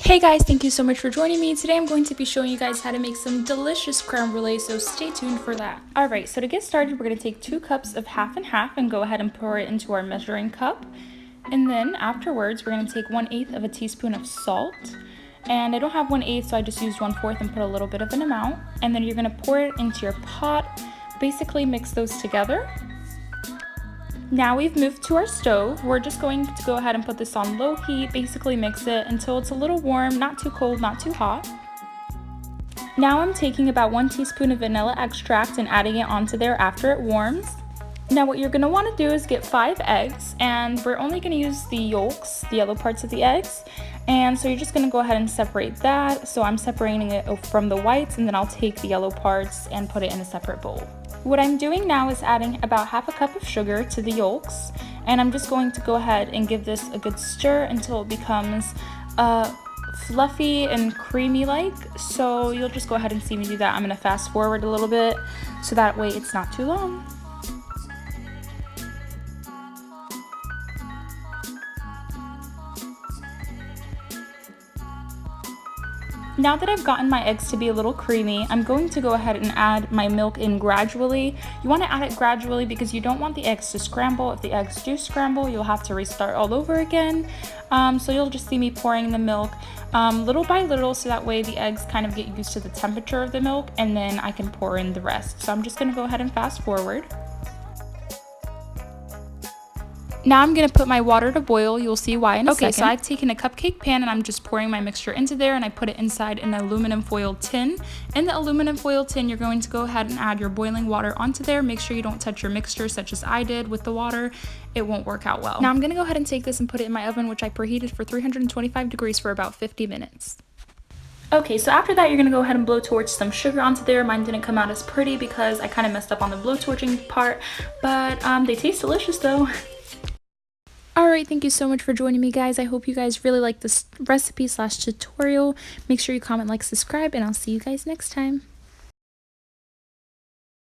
Hey guys, thank you so much for joining me. Today I'm going to be showing you guys how to make some delicious crème brûlée, so stay tuned for that. Alright, so to get started, we're going to take 2 cups of half and half and go ahead and pour it into our measuring cup. And then afterwards, we're going to take 1/8 of a teaspoon of salt. And I don't have 1/8, so I just used 1/4 and put a little bit of an amount. And then you're going to pour it into your pot, basically mix those together. Now we've moved to our stove. We're just going to go ahead and put this on low heat, basically mix it until it's a little warm, not too cold, not too hot. Now I'm taking about 1 teaspoon of vanilla extract and adding it onto there after it warms. Now what you're going to want to do is get 5 eggs, and we're only going to use the yolks, the yellow parts of the eggs. And so you're just going to go ahead and separate that. So I'm separating it from the whites, and then I'll take the yellow parts and put it in a separate bowl. What I'm doing now is adding about 1/2 cup of sugar to the yolks, and I'm just going to go ahead and give this a good stir until it becomes fluffy and creamy like. So you'll just go ahead and see me do that. I'm going to fast forward a little bit so that way it's not too long. Now that I've gotten my eggs to be a little creamy, I'm going to go ahead and add my milk in gradually. You want to add it gradually because you don't want the eggs to scramble. If the eggs do scramble, you'll have to restart all over again. So you'll just see me pouring the milk little by little, so that way the eggs kind of get used to the temperature of the milk, and then I can pour in the rest. So I'm just going to go ahead and fast forward. Now I'm going to put my water to boil. You'll see why in a second. Okay, so I've taken a cupcake pan and I'm just pouring my mixture into there, and I put it inside an aluminum foil tin. In the aluminum foil tin, you're going to go ahead and add your boiling water onto there. Make sure you don't touch your mixture such as I did with the water. It won't work out well. Now I'm going to go ahead and take this and put it in my oven, which I preheated for 325 degrees for about 50 minutes. Okay, so after that, you're going to go ahead and blowtorch some sugar onto there. Mine didn't come out as pretty because I kind of messed up on the blowtorching part, but they taste delicious though. Alright, thank you so much for joining me, guys. I hope you guys really like this recipe / tutorial. Make sure you comment, like, subscribe, and I'll see you guys next time.